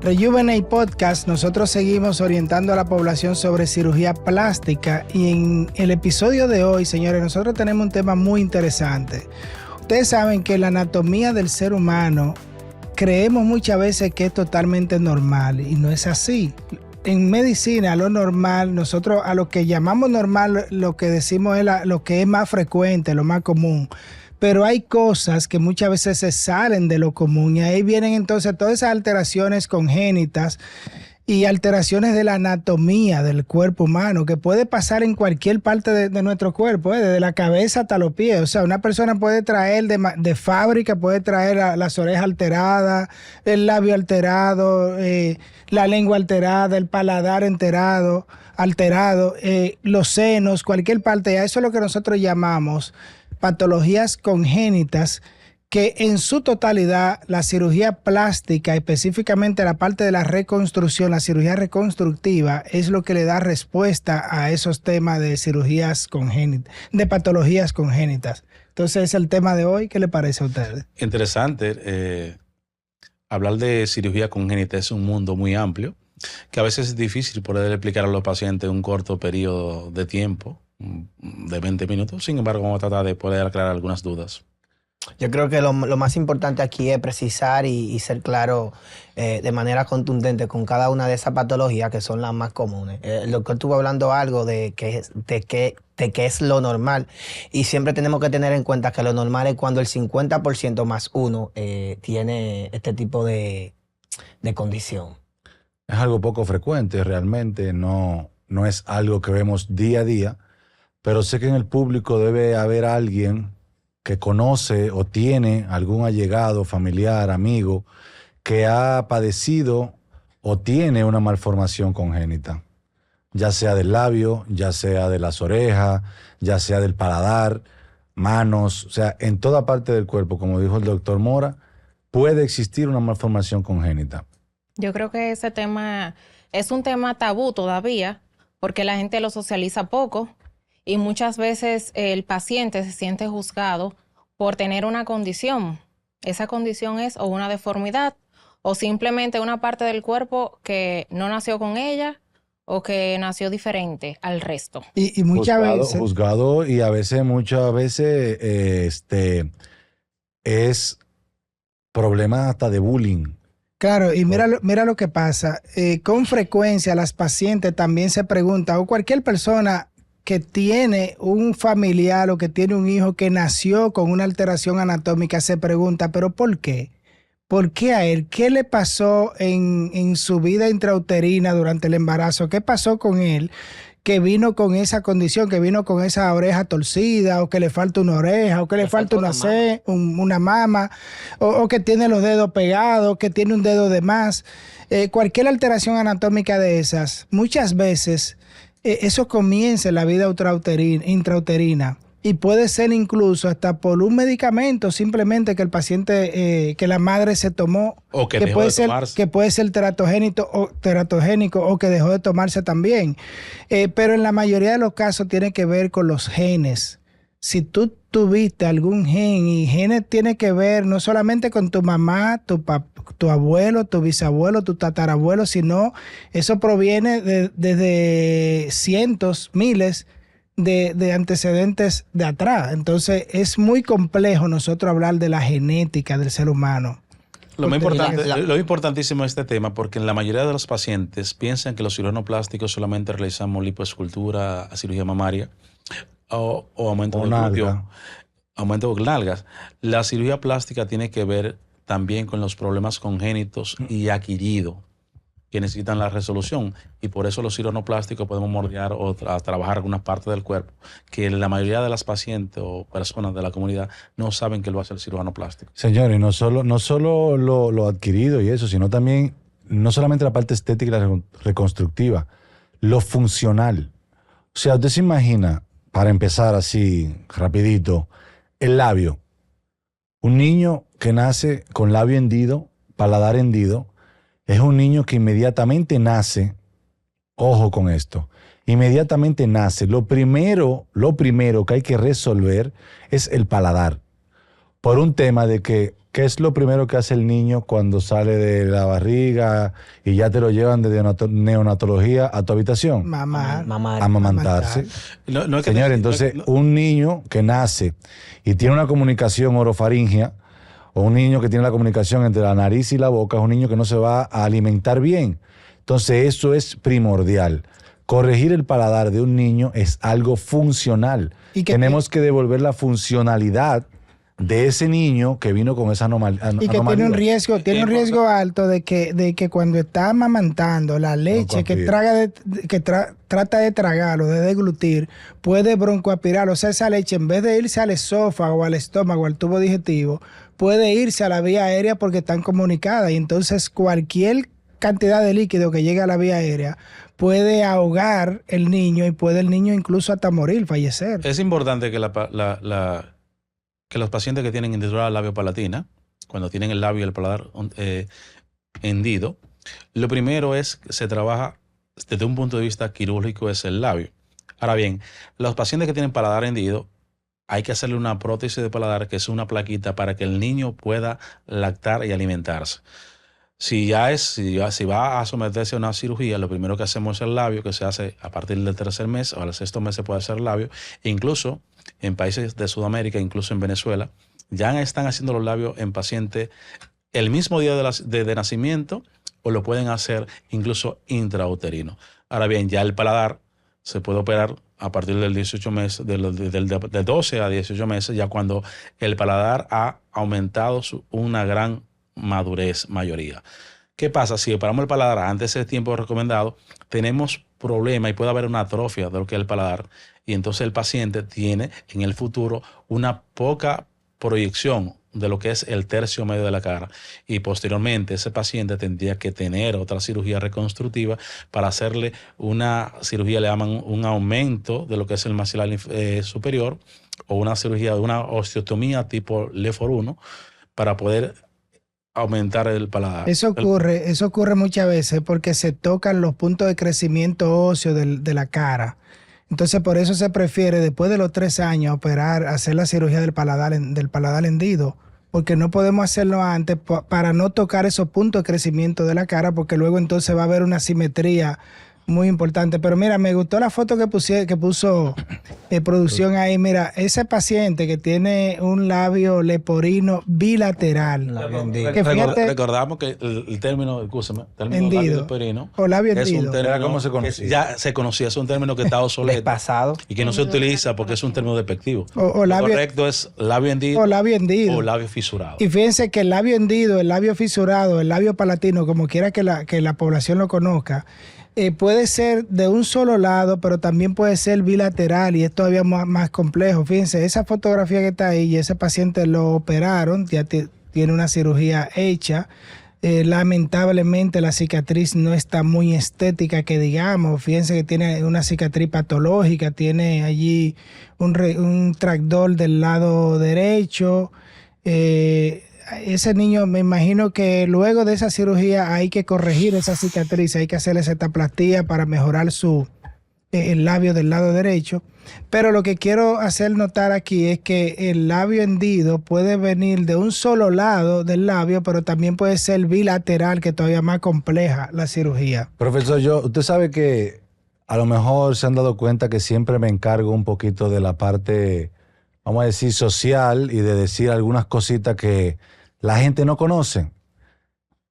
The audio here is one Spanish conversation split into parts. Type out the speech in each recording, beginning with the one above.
Rejuvenate Podcast, nosotros seguimos orientando a la población sobre cirugía plástica y en el episodio de hoy, señores, nosotros tenemos un tema muy interesante. Ustedes saben que la anatomía del ser humano creemos muchas veces que es totalmente normal y no es así. En medicina, lo normal, nosotros a lo que llamamos normal, lo que decimos es lo que es más frecuente, lo más común. Pero hay cosas que muchas veces se salen de lo común y ahí vienen entonces todas esas alteraciones congénitas y alteraciones de la anatomía del cuerpo humano que puede pasar en cualquier parte de nuestro cuerpo, desde la cabeza hasta los pies. O sea, una persona puede traer de fábrica, puede traer las orejas alteradas, el labio alterado, la lengua alterada, el paladar alterado, los senos, cualquier parte. A eso es lo que nosotros llamamos patologías congénitas, que en su totalidad la cirugía plástica, específicamente la parte de la reconstrucción, la cirugía reconstructiva, es lo que le da respuesta a esos temas de cirugías congénitas, de patologías congénitas. Entonces es el tema de hoy. ¿Qué le parece a ustedes? Interesante. Hablar de cirugía congénita es un mundo muy amplio, que a veces es difícil poder explicar a los pacientes en un corto periodo de tiempo, de 20 minutos. Sin embargo, vamos a tratar de poder aclarar algunas dudas. Yo creo que lo más importante aquí es precisar y ser claro de manera contundente con cada una de esas patologías que son las más comunes. El doctor estuvo hablando algo de qué es lo normal, y siempre tenemos que tener en cuenta que lo normal es cuando el 50% más uno tiene este tipo de condición. Es algo poco frecuente realmente, no es algo que vemos día a día, pero sé que en el público debe haber alguien que conoce o tiene algún allegado, familiar, amigo, que ha padecido o tiene una malformación congénita, ya sea del labio, ya sea de las orejas, ya sea del paladar, manos, o sea, en toda parte del cuerpo, como dijo el doctor Mora, puede existir una malformación congénita. Yo creo que ese tema es un tema tabú todavía, porque la gente lo socializa poco. Y muchas veces el paciente se siente juzgado por tener una condición. Esa condición es o una deformidad o simplemente una parte del cuerpo que no nació con ella o que nació diferente al resto. Y muchas veces... Juzgado, y muchas veces es problema hasta de bullying. Claro, y mira lo que pasa. Con frecuencia las pacientes también se preguntan, o cualquier persona que tiene un familiar o que tiene un hijo que nació con una alteración anatómica se pregunta, ¿pero por qué? ¿Por qué a él? ¿Qué le pasó en su vida intrauterina durante el embarazo? ¿Qué pasó con él que vino con esa condición, que vino con esa oreja torcida, o que le falta una oreja, o que le falta una mama, o que tiene los dedos pegados, que tiene un dedo de más? Cualquier alteración anatómica de esas, muchas veces eso comienza en la vida intrauterina y puede ser incluso hasta por un medicamento simplemente que el paciente, que la madre se tomó, o que puede ser teratogénico o que dejó de tomarse también. Pero en la mayoría de los casos tiene que ver con los genes. Si tú tuviste algún gen, y genes tiene que ver no solamente con tu mamá, tu abuelo, tu bisabuelo, tu tatarabuelo, sino eso proviene desde cientos, miles de antecedentes de atrás. Entonces es muy complejo nosotros hablar de la genética del ser humano. Lo importantísimo de este tema, porque en la mayoría de los pacientes piensan que los cirujanos plásticos solamente realizamos lipoescultura, cirugía mamaria o aumento de glúteo, aumento de nalgas. La cirugía plástica tiene que ver también con los problemas congénitos y adquiridos que necesitan la resolución, y por eso los cirujanos plásticos podemos moldear o trabajar algunas partes del cuerpo que la mayoría de las pacientes o personas de la comunidad no saben que lo hace el cirujano plástico. Señores, no solo lo adquirido y eso, sino también, no solamente la parte estética y la reconstructiva, lo funcional. O sea, usted se imagina, para empezar así rapidito, el labio. Un niño que nace con labio hendido, paladar hendido, es un niño que inmediatamente nace, ojo con esto, inmediatamente nace. Lo primero que hay que resolver es el paladar. por un tema de que, ¿qué es lo primero que hace el niño cuando sale de la barriga y ya te lo llevan de neonatología a tu habitación? Mamá. Amamantarse. Señor, entonces un niño que nace y tiene una comunicación orofaringia, o un niño que tiene la comunicación entre la nariz y la boca, es un niño que no se va a alimentar bien. Entonces eso es primordial. Corregir el paladar de un niño es algo funcional. Tenemos que devolver la funcionalidad de ese niño que vino con esa anomalía. Y que tiene un riesgo alto de que cuando está amamantando la leche que trata de tragar o de deglutir, puede broncoaspirar. O sea, esa leche en vez de irse al esófago, al estómago, al tubo digestivo, puede irse a la vía aérea porque están comunicadas. Y entonces cualquier cantidad de líquido que llegue a la vía aérea puede ahogar el niño y puede el niño incluso hasta morir, fallecer. Es importante que que los pacientes que tienen hendidura labiopalatina, cuando tienen el labio y el paladar hendido, lo primero es que se trabaja desde un punto de vista quirúrgico, es el labio. Ahora bien, los pacientes que tienen paladar hendido, hay que hacerle una prótesis de paladar, que es una plaquita para que el niño pueda lactar y alimentarse. Si va a someterse a una cirugía, lo primero que hacemos es el labio, que se hace a partir del tercer mes o al sexto mes se puede hacer el labio. E incluso en países de Sudamérica, incluso en Venezuela, ya están haciendo los labios en pacientes el mismo día de nacimiento, o lo pueden hacer incluso intrauterino. Ahora bien, ya el paladar se puede operar a partir del 18 mes, de 12 a 18 meses, ya cuando el paladar ha aumentado una gran mayoría. ¿Qué pasa? Si operamos el paladar antes de ese tiempo recomendado, tenemos problema y puede haber una atrofia de lo que es el paladar, y entonces el paciente tiene en el futuro una poca proyección de lo que es el tercio medio de la cara, y posteriormente ese paciente tendría que tener otra cirugía reconstructiva para hacerle una cirugía, le llaman un aumento de lo que es el maxilar superior, o una cirugía de una osteotomía tipo LEFOR-1 para poder aumentar el paladar. Eso ocurre muchas veces porque se tocan los puntos de crecimiento óseo de la cara. Entonces, por eso se prefiere, después de los 3 años, hacer la cirugía del paladar hendido, porque no podemos hacerlo antes para no tocar esos puntos de crecimiento de la cara, porque luego entonces va a haber una simetría muy importante. Pero mira, me gustó la foto que puso producción ahí. Mira, ese paciente que tiene un labio leporino bilateral. Recordamos que el término, labio leporino o labio hendido, es un término ¿cómo se conocía? Ya se conocía, es un término que está obsoleto pasado y que no se utiliza porque es un término despectivo. Lo correcto es labio hendido o labio fisurado. Y fíjense que el labio hendido, el labio fisurado, el labio palatino, como quiera que la población lo conozca, puede ser de un solo lado, pero también puede ser bilateral y es todavía más complejo. Fíjense, esa fotografía que está ahí, y ese paciente lo operaron, ya tiene una cirugía hecha. Lamentablemente la cicatriz no está muy estética, que digamos. Fíjense que tiene una cicatriz patológica, tiene allí un tractor del lado derecho. Ese niño, me imagino que luego de esa cirugía hay que corregir esa cicatriz, hay que hacerle cetoplastía para mejorar el labio del lado derecho. Pero lo que quiero hacer notar aquí es que el labio hendido puede venir de un solo lado del labio, pero también puede ser bilateral, que todavía más compleja la cirugía. Profesor, usted sabe que a lo mejor se han dado cuenta que siempre me encargo un poquito de la parte, vamos a decir, social, y de decir algunas cositas que la gente no conoce.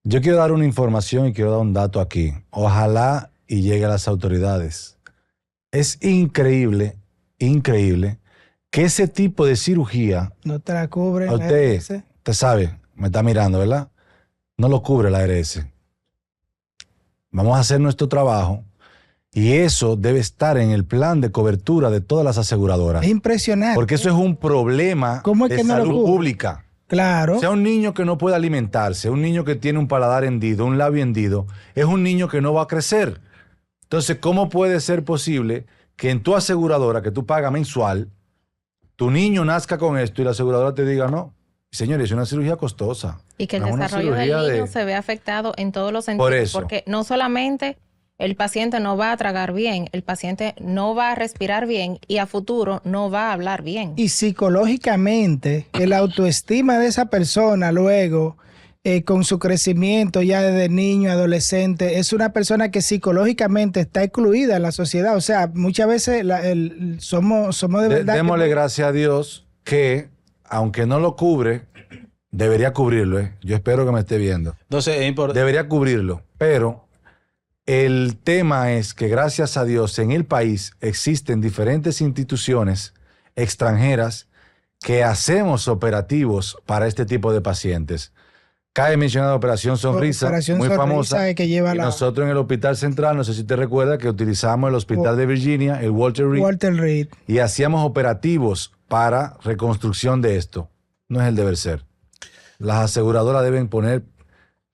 Yo quiero dar una información y quiero dar un dato aquí. Ojalá y llegue a las autoridades. Es increíble que ese tipo de cirugía no te la cubre la ARS. Usted sabe, me está mirando, ¿verdad? No lo cubre la ARS. Vamos a hacer nuestro trabajo y eso debe estar en el plan de cobertura de todas las aseguradoras. Es impresionante. Porque eso es un problema de salud pública. Claro. O sea, un niño que no puede alimentarse, un niño que tiene un paladar hendido, un labio hendido, es un niño que no va a crecer. Entonces, ¿cómo puede ser posible que en tu aseguradora, que tú pagas mensual, tu niño nazca con esto y la aseguradora te diga no? Señores, es una cirugía costosa. Y que el desarrollo del niño se ve afectado en todos los sentidos. Por eso. Porque no solamente el paciente no va a tragar bien, el paciente no va a respirar bien y a futuro no va a hablar bien. Y psicológicamente, el autoestima de esa persona luego, con su crecimiento ya desde niño, adolescente, es una persona que psicológicamente está excluida en la sociedad. O sea, muchas veces somos de verdad... Démosle gracias a Dios que, aunque no lo cubre, debería cubrirlo. Yo espero que me esté viendo. Entonces, debería cubrirlo, pero... El tema es que gracias a Dios en el país existen diferentes instituciones extranjeras que hacemos operativos para este tipo de pacientes. Cabe mencionar la Operación Sonrisa, muy famosa, que lleva nosotros en el Hospital Central, no sé si te recuerdas, que utilizamos el Hospital de Virginia, el Walter Reed, y hacíamos operativos para reconstrucción de esto. No es el deber ser. Las aseguradoras deben poner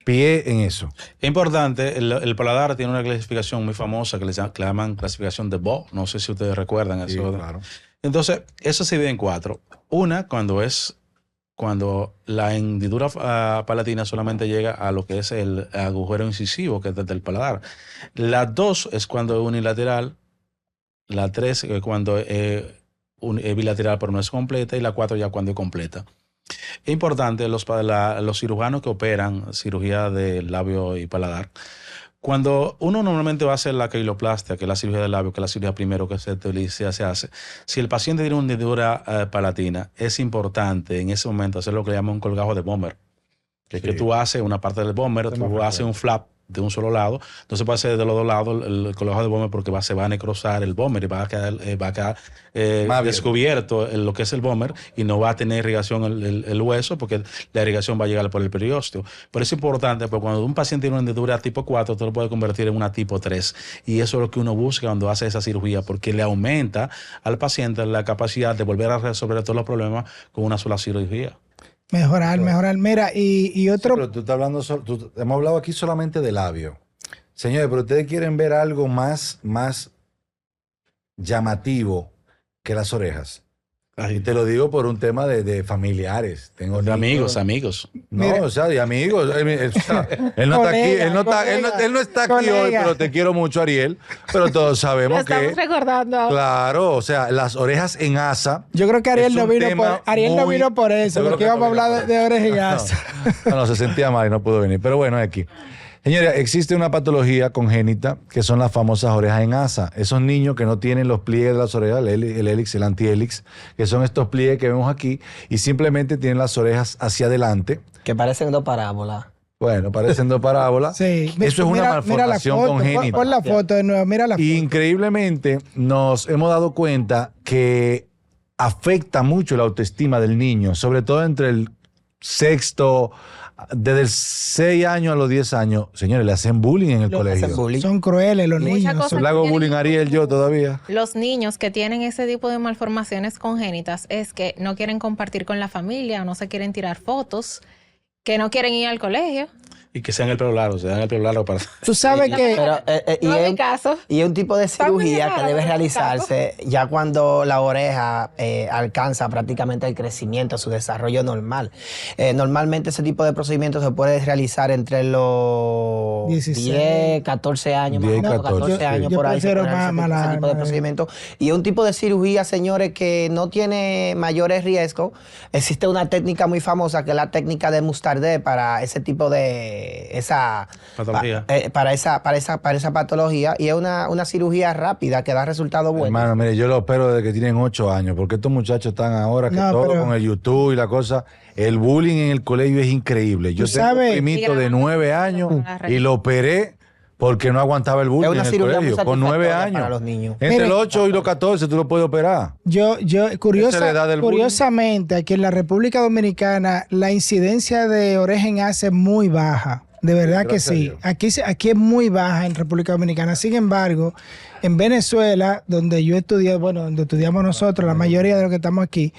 pie en eso. Es importante, el paladar tiene una clasificación muy famosa que le llaman clasificación de Bo. No sé si ustedes recuerdan eso. Sí, claro. Entonces, eso se divide en 4. Una, cuando la hendidura palatina solamente llega a lo que es el agujero incisivo, que es desde el paladar. La 2 es cuando es unilateral. La 3 es cuando es bilateral pero no es completa. Y la 4 ya cuando es completa. Es importante, los cirujanos que operan cirugía de labio y paladar, cuando uno normalmente va a hacer la queiloplastia, que es la cirugía del labio, que es la cirugía primero que se hace, si el paciente tiene una hendidura palatina, es importante en ese momento hacer lo que le llaman un colgajo de Böhmer, que es que tú haces una parte del Böhmer, tú haces un flap de un solo lado, entonces puede hacer de los dos lados el colgajo de Böhmer porque se va a necrosar el Böhmer y va a quedar descubierto lo que es el Böhmer y no va a tener irrigación el hueso porque la irrigación va a llegar por el periósteo. Pero es importante porque cuando un paciente tiene una hendidura tipo 4, tú lo puedes convertir en una tipo 3 y eso es lo que uno busca cuando hace esa cirugía porque le aumenta al paciente la capacidad de volver a resolver todos los problemas con una sola cirugía. Mejorar. Mira, y otro... Sí, pero tú estás hablando, hemos hablado aquí solamente de labio. Señores, pero ustedes quieren ver algo más llamativo que las orejas. Y te lo digo por un tema de familiares. Tengo de amigos. No, mira, o sea, de amigos. Él no está aquí hoy, pero te quiero mucho, Ariel. Pero todos sabemos que... Estamos recordando. Claro, o sea, las orejas en asa. Yo creo que Ariel no vino por eso, porque íbamos a hablar de orejas en asa. No, se sentía mal y no pudo venir. Pero bueno, aquí. Señores, existe una patología congénita que son las famosas orejas en asa. Esos niños que no tienen los pliegues de las orejas, el hélix, el antihélix, que son estos pliegues que vemos aquí, y simplemente tienen las orejas hacia adelante. Que parecen dos parábolas. Bueno, parecen dos parábolas. Sí. Eso es una malformación congénita. Pon la foto de nuevo, mira la foto. Increíblemente nos hemos dado cuenta que afecta mucho la autoestima del niño, sobre todo entre el sexto... Desde el 6 años a los 10 años, señores, le hacen bullying en el colegio. Son crueles los niños. Le hago bullying a Ariel yo todavía. Los niños que tienen ese tipo de malformaciones congénitas es que no quieren compartir con la familia, no se quieren tirar fotos, que no quieren ir al colegio. Y que sean el pelo largo, se dan el pelo largo para... Tú sabes que... Y es un tipo de cirugía que debe realizarse ya cuando la oreja alcanza prácticamente el crecimiento, su desarrollo normal. Normalmente ese tipo de procedimiento se puede realizar entre los 10, 14 años, 10, más o menos, 14 años por ahí. Ese tipo de procedimiento. Y es un tipo de cirugía, señores, que no tiene mayores riesgos. Existe una técnica muy famosa que es la técnica de Mustardé para ese tipo de esa patología. Para esa patología, y es una cirugía rápida que da resultados buenos. Hermano, mire, yo lo espero desde que tienen 8 años, porque estos muchachos están ahora que todo con el YouTube y la cosa. El bullying en el colegio es increíble. Yo tengo un primito de 9 años y lo operé porque no aguantaba el bullying en el colegio, con 9 años. Para los niños. Entre los 8 y los 14 tú lo puedes operar. Curiosamente, aquí en la República Dominicana, la incidencia de oreja en asa es muy baja. De verdad que sí. Aquí es muy baja en República Dominicana. Sin embargo, en Venezuela, donde yo estudié, donde estudiamos nosotros, la mayoría de los que estamos aquí,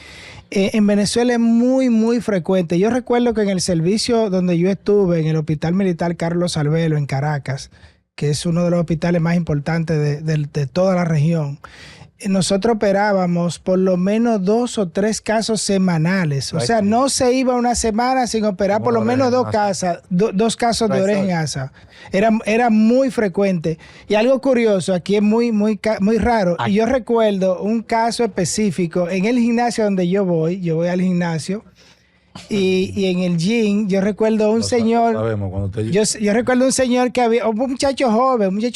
en Venezuela es muy, muy frecuente. Yo recuerdo que en el servicio donde yo estuve, en el Hospital Militar Carlos Albelo, en Caracas, que es uno de los hospitales más importantes de toda la región, nosotros operábamos por lo menos 2 o 3 casos semanales. O sea, no se iba una semana sin operar por lo menos 2 casos de oreja en asa. Era muy frecuente. Y algo curioso, aquí es muy raro. Y yo recuerdo un caso específico en el gimnasio donde yo voy al gimnasio. Y en el gym, yo recuerdo un señor. Yo recuerdo un señor que había, un muchacho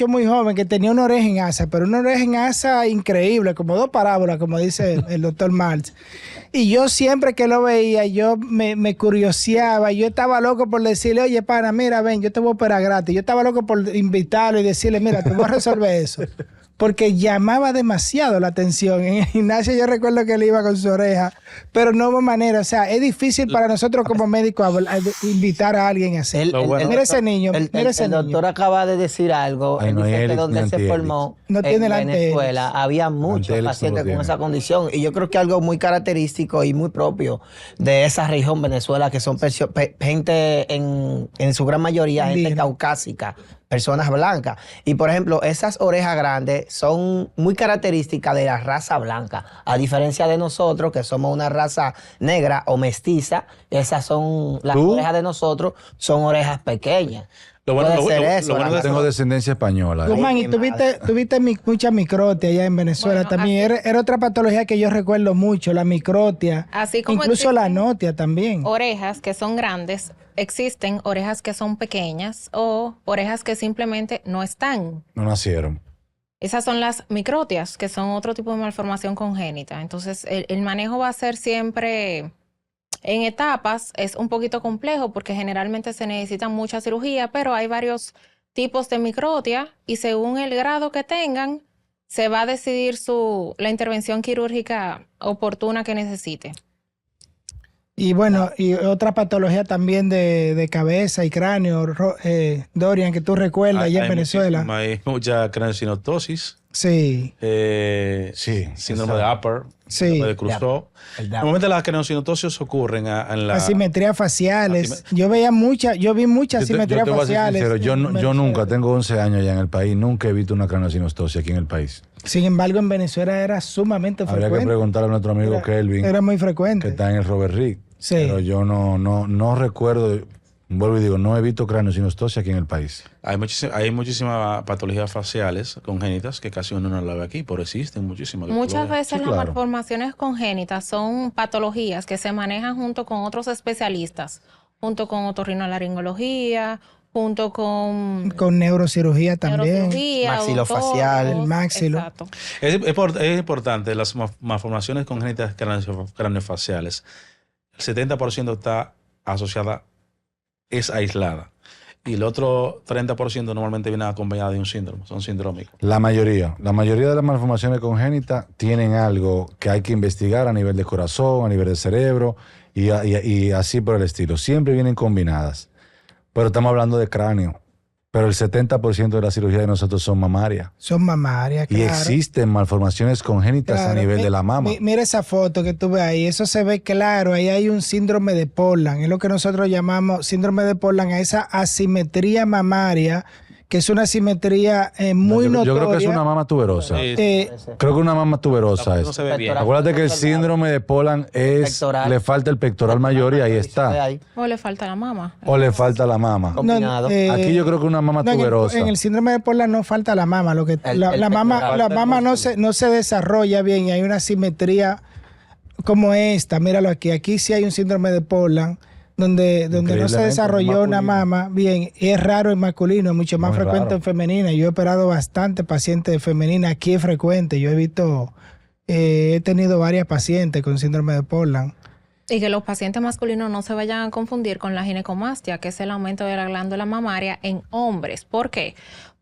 muy joven, que tenía una oreja en asa, pero una oreja en asa increíble, como 2 parábolas, como dice el doctor Marx. Y yo siempre que lo veía, yo me curioseaba, yo estaba loco por decirle, oye, pana, mira, ven, yo te voy a operar gratis. Yo estaba loco por invitarlo y decirle, mira, te voy a resolver eso. Porque llamaba demasiado la atención. En el gimnasio yo recuerdo que él iba con su oreja, pero no hubo manera. O sea, es difícil para nosotros como médicos invitar a alguien así. Mira ese niño. El doctor acaba de decir algo. En donde se formó, en Venezuela, había muchos pacientes con esa condición. Y yo creo que algo muy característico y muy propio de esa región Venezuela, que son gente, en su gran mayoría, gente caucásica, personas blancas. Y, por ejemplo, esas orejas grandes son muy características de la raza blanca. A diferencia de nosotros, que somos una raza negra o mestiza, esas son las orejas de nosotros, son orejas pequeñas. Tengo descendencia española. Guzmán, y tuviste mucha microtia allá en Venezuela. Bueno, también era otra patología que yo recuerdo mucho, la microtia. Así como incluso la notia también. Orejas que son grandes, existen orejas que son pequeñas o orejas que simplemente no están. No nacieron. Esas son las microtias, que son otro tipo de malformación congénita. Entonces, el manejo va a ser siempre en etapas. Es un poquito complejo porque generalmente se necesita mucha cirugía, pero hay varios tipos de microtia y según el grado que tengan, se va a decidir la intervención quirúrgica oportuna que necesite. Y bueno, y otra patología también de cabeza y cráneo, Dorian, que tú recuerdas allá en Venezuela. Hay mucha craniosynostosis. Sí. Síndrome de Upper. Sí. Síndrome de Crusoe. Normalmente las craniosynostosis ocurren en la asimetrías faciales. Yo vi muchas asimetrías faciales. Sincero, yo nunca, tengo 11 años ya en el país, nunca he visto una craniosynostosis aquí en el país. Sin embargo, en Venezuela era sumamente frecuente. Habría que preguntarle a nuestro amigo Kelvin. Era muy frecuente. Que está en el Robert Reed. Sí. Pero yo no recuerdo, vuelvo y digo, no he visto craniosynostosis aquí en el país. Hay muchísimas patologías faciales congénitas que casi uno no la ve aquí, pero existen muchísimas. Muchas veces las malformaciones congénitas son patologías que se manejan junto con otros especialistas, junto con otorrinolaringología, junto con neurocirugía también, maxilofacial, el maxilo. Exacto. Es importante las malformaciones congénitas craniofaciales. El 70% está asociada, es aislada. Y el otro 30% normalmente viene acompañada de un síndrome, son sindrómicos. La mayoría de las malformaciones congénitas tienen algo que hay que investigar a nivel de corazón, a nivel de cerebro y así por el estilo. Siempre vienen combinadas. Pero estamos hablando de cráneo. Pero el 70% de la cirugía de nosotros son mamarias. Son mamarias, claro. Y existen malformaciones congénitas a nivel de la mama. Mira esa foto que tú ves ahí, eso se ve claro. Ahí hay un síndrome de Portland. Es lo que nosotros llamamos síndrome de Portland, a esa asimetría mamaria, que es una asimetría muy notoria. Yo creo que es una mama tuberosa. Creo que una mama tuberosa es. No se ve bien. Acuérdate que el síndrome de Portland le falta el pectoral mayor y ahí está. O le falta la mama. O le falta la mama. Aquí yo creo que una mama tuberosa. En el síndrome de Portland no falta la mama. La mama no se desarrolla bien y hay una asimetría como esta. Míralo aquí. Aquí sí hay un síndrome de Portland donde no se desarrolló una mama bien. Es raro en masculino, es mucho más frecuente en femenina. Yo he operado bastante pacientes de femenina. Aquí es frecuente. Yo he tenido varias pacientes con síndrome de Portland. Y que los pacientes masculinos no se vayan a confundir con la ginecomastia, que es el aumento de la glándula mamaria en hombres. ¿Por qué?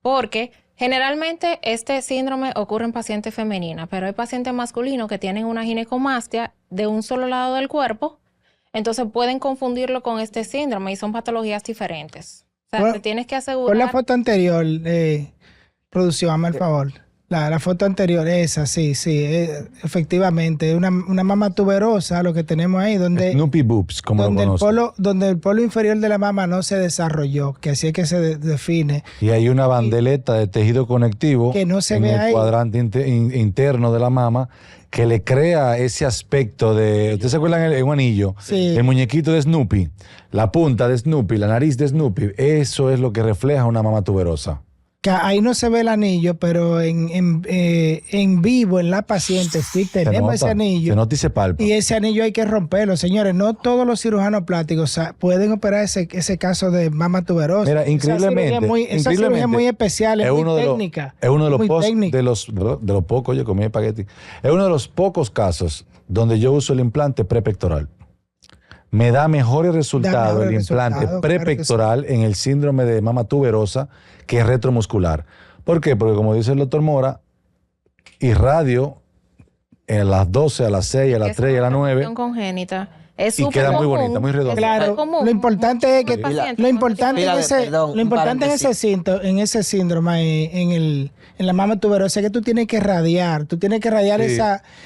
Porque generalmente este síndrome ocurre en pacientes femeninas, pero hay pacientes masculinos que tienen una ginecomastia de un solo lado del cuerpo. Entonces pueden confundirlo con este síndrome y son patologías diferentes. O sea, te tienes que asegurar. Por la foto anterior, producción, hazme el favor. La foto anterior, esa, sí, efectivamente. Una mama tuberosa, lo que tenemos ahí, donde Snoopy Boobs, como donde lo conocen. donde el polo inferior de la mama no se desarrolló, que así es que se define. Y hay una bandeleta de tejido conectivo Que no se en ve el ahí. cuadrante interno de la mama que le crea ese aspecto de... ¿Ustedes se acuerdan en un anillo? Sí. El muñequito de Snoopy, la punta de Snoopy, la nariz de Snoopy, eso es lo que refleja una mama tuberosa. Que ahí no se ve el anillo, pero en vivo, en la paciente, sí tenemos ese anillo. Se nota y se palpa. Y ese anillo hay que romperlo, señores. No todos los cirujanos plásticos pueden operar ese caso de mama tuberosa. Mira, increíblemente. Esa cirugía es muy especial, es muy técnica. Es uno de los, muy de los pocos, oye, comí espagueti. Es uno de los pocos casos donde yo uso el implante prepectoral. Me da mejores resultados el implante prepectoral en el síndrome de mama tuberosa que retromuscular. ¿Por qué? Porque como dice el doctor Mora, irradio a las 12, a las 6, a las 3 y a las 9. Congénita. Es y queda muy bonita, muy redonda. Claro, lo importante es que lo importante en ese síndrome, en la mama tuberosa, es que tú tienes que radiar, sí,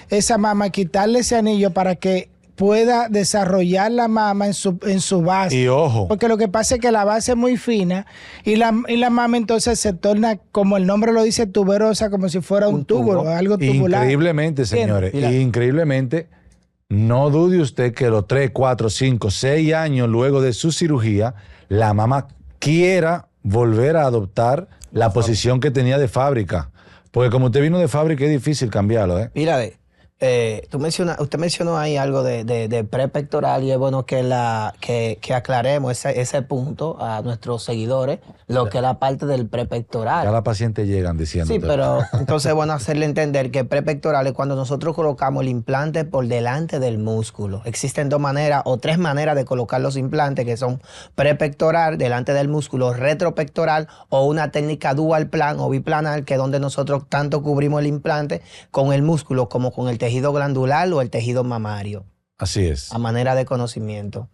esa mama, quitarle ese anillo para que pueda desarrollar la mama en su base. Y ojo. Porque lo que pasa es que la base es muy fina y la mama entonces se torna, como el nombre lo dice, tuberosa, como si fuera un tubo, algo tubular. Increíblemente, señores, increíblemente, no dude usted que los 3, 4, 5, 6 años luego de su cirugía, la mama quiera volver a adoptar la posición que tenía de fábrica. Porque como usted vino de fábrica, es difícil cambiarlo, ¿eh? Mira, usted mencionó ahí algo de prepectoral y es bueno que aclaremos ese punto a nuestros seguidores, lo que es la parte del prepectoral. Ya la paciente llegan diciendo. Sí, pero entonces es bueno hacerle entender que prepectoral es cuando nosotros colocamos el implante por delante del músculo. Existen 2 maneras o 3 maneras de colocar los implantes, que son prepectoral, delante del músculo, retropectoral, o una técnica dual plan o biplanar, que es donde nosotros tanto cubrimos el implante con el músculo como con el tejido glandular o el tejido mamario. Así es. A manera de conocimiento.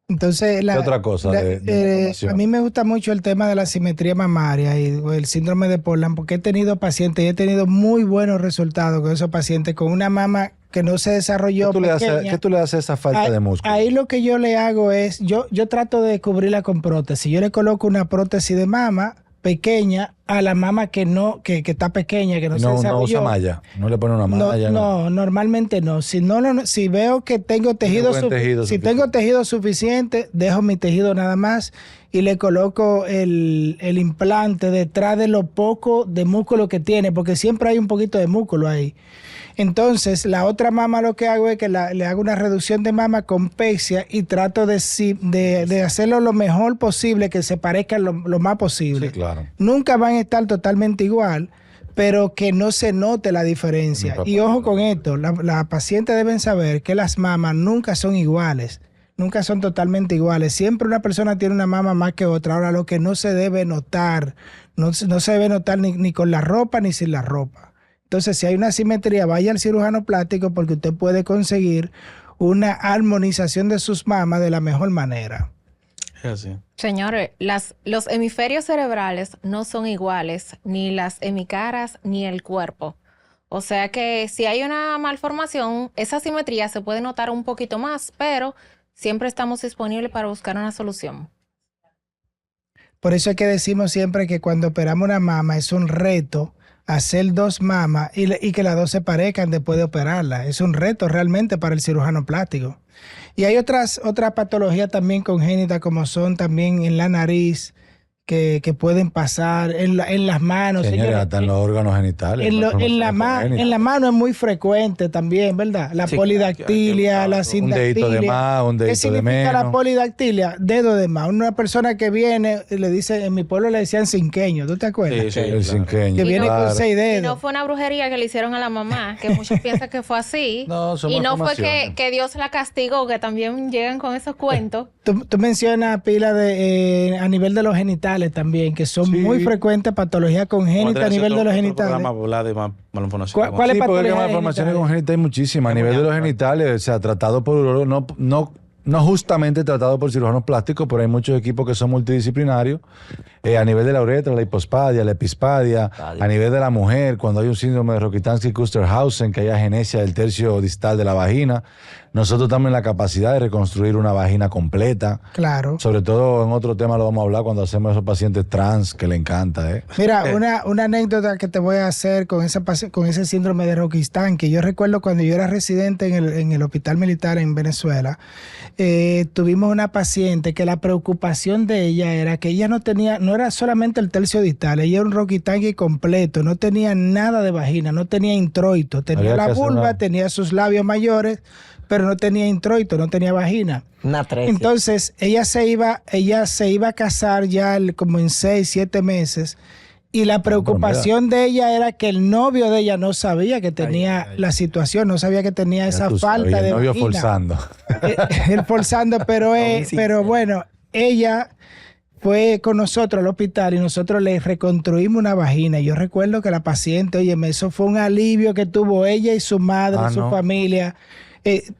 Entonces, ¿qué otra cosa? A mí me gusta mucho el tema de la simetría mamaria y el síndrome de Portland, porque he tenido pacientes y he tenido muy buenos resultados con esos pacientes, con una mama que no se desarrolló. ¿Qué tú le haces a esa falta de músculo? Ahí lo que yo le hago es, yo trato de cubrirla con prótesis. Yo le coloco una prótesis de mama pequeña a la mama que está pequeña, que no se desarrolló. No usa malla, no le pone una malla. No, normalmente no. Si veo que tengo tengo tejido suficiente, dejo mi tejido nada más y le coloco el implante detrás de lo poco de músculo que tiene, porque siempre hay un poquito de músculo ahí. Entonces, la otra mama lo que hago es que le hago una reducción de mama con pexia y trato de hacerlo lo mejor posible, que se parezcan lo más posible. Sí, claro. Nunca van a estar totalmente igual, pero que no se note la diferencia. Y ojo con esto, las pacientes deben saber que las mamas nunca son iguales. Nunca son totalmente iguales. Siempre una persona tiene una mama más que otra. Ahora, lo que no se debe notar, no se debe notar ni con la ropa ni sin la ropa. Entonces, si hay una asimetría, vaya al cirujano plástico porque usted puede conseguir una armonización de sus mamas de la mejor manera. Es así. Señores, los hemisferios cerebrales no son iguales, ni las hemicaras ni el cuerpo. O sea que si hay una malformación, esa asimetría se puede notar un poquito más, pero siempre estamos disponibles para buscar una solución. Por eso es que decimos siempre que cuando operamos una mama es un reto hacer 2 mamas y que las 2 se parezcan después de operarla. Es un reto realmente para el cirujano plástico. Y hay otras patologías también congénitas, como son también en la nariz, que pueden pasar en las manos. Señores, hasta en los órganos genitales. En la mano es muy frecuente también, ¿verdad? La polidactilia, la sindactilia. Un dedito de más, un dedito de menos. ¿Qué significa la polidactilia? Dedo de más. Una persona que viene, le dice, en mi pueblo le decían cinqueño, ¿tú te acuerdas? Sí, el cinqueño. Que viene con 6 dedos. Y no fue una brujería que le hicieron a la mamá, que muchos piensan que fue así. Y no fue que Dios la castigó, que también llegan con esos cuentos. Tú mencionas pila a nivel de los genitales también, que son muy frecuentes patologías congénitas a nivel de los genitales. ¿Cuál es patología? Porque malformaciones congénitas hay muchísimas. A nivel de los genitales, o sea, tratado por urologo, no no justamente tratado por cirujanos plásticos, pero hay muchos equipos que son multidisciplinarios a nivel de la uretra, la hipospadia, la epispadia, a nivel de la mujer, cuando hay un síndrome de Rokitansky-Kusterhausen, que haya agenesia del tercio distal de la vagina. Nosotros estamos en la capacidad de reconstruir una vagina completa. Claro. Sobre todo en otro tema lo vamos a hablar cuando hacemos esos pacientes trans que le encanta. Mira, una anécdota que te voy a hacer con ese síndrome de Rokitansky. Yo recuerdo cuando yo era residente en el hospital militar en Venezuela, tuvimos una paciente que la preocupación de ella era que ella no era solamente el tercio distal, ella era un Rokitansky completo, no tenía nada de vagina, no tenía introito, tenía la vulva, tenía sus labios mayores, pero no tenía introito, no tenía vagina. Una 13. Entonces, ella se iba a casar ya como en 6, 7 meses. Y la preocupación de ella era que el novio de ella no sabía que tenía la situación, no sabía que tenía esa falta de novio vagina. forzando. Él forzando, pero bueno, ella fue con nosotros al hospital y nosotros le reconstruimos una vagina. Yo recuerdo que la paciente, oye, eso fue un alivio que tuvo ella y su madre, su familia.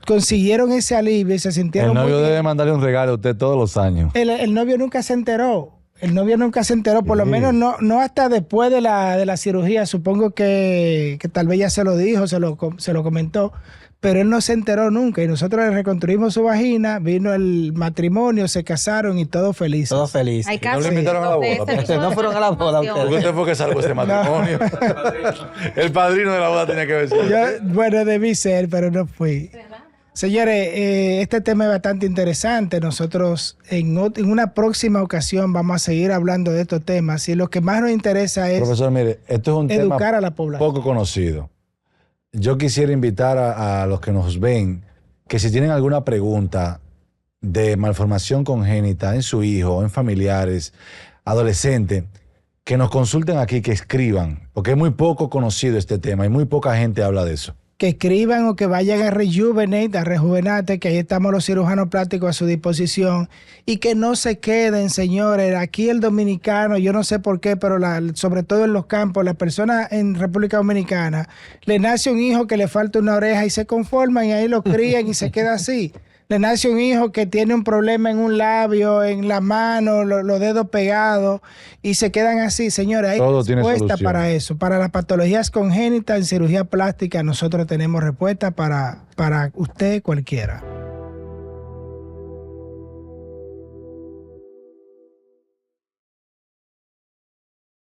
Consiguieron ese alivio y se sintieron muy bien. El novio debe bien. mandarle un regalo a usted todos los años. El novio nunca se enteró. El novio nunca se enteró, por lo menos no hasta después de la cirugía. Supongo que tal vez ya se lo dijo, se lo comentó, pero él no se enteró nunca. Y nosotros le reconstruimos su vagina, vino el matrimonio, se casaron y todos felices. Todos felices. Hay ¿No casos le invitaron a la boda? No fueron a la boda ustedes. ¿Por qué usted fue que salvó ese matrimonio? El padrino de la boda tenía que ver. Bueno, debí ser, pero no fui. Señores, este tema es bastante interesante. Nosotros en una próxima ocasión vamos a seguir hablando de estos temas y lo que más nos interesa es Profesor, mire, esto es un educar tema a la población. poco conocido. Yo quisiera invitar a los que nos ven que si tienen alguna pregunta de malformación congénita en su hijo, en familiares, adolescentes, que nos consulten aquí, que escriban, porque es muy poco conocido este tema y muy poca gente habla de eso. Que escriban o que vayan a Rejuvenate, que ahí estamos los cirujanos plásticos a su disposición, y que no se queden, señores. Aquí el dominicano, yo no sé por qué, pero sobre todo en los campos, las personas en República Dominicana, le nace un hijo que le falta una oreja y se conforman y ahí lo crían y se queda así. Le nace un hijo que tiene un problema en un labio, en la mano, los dedos pegados y se quedan así. Señores, hay respuesta para eso. Para las patologías congénitas en cirugía plástica nosotros tenemos respuesta para usted cualquiera.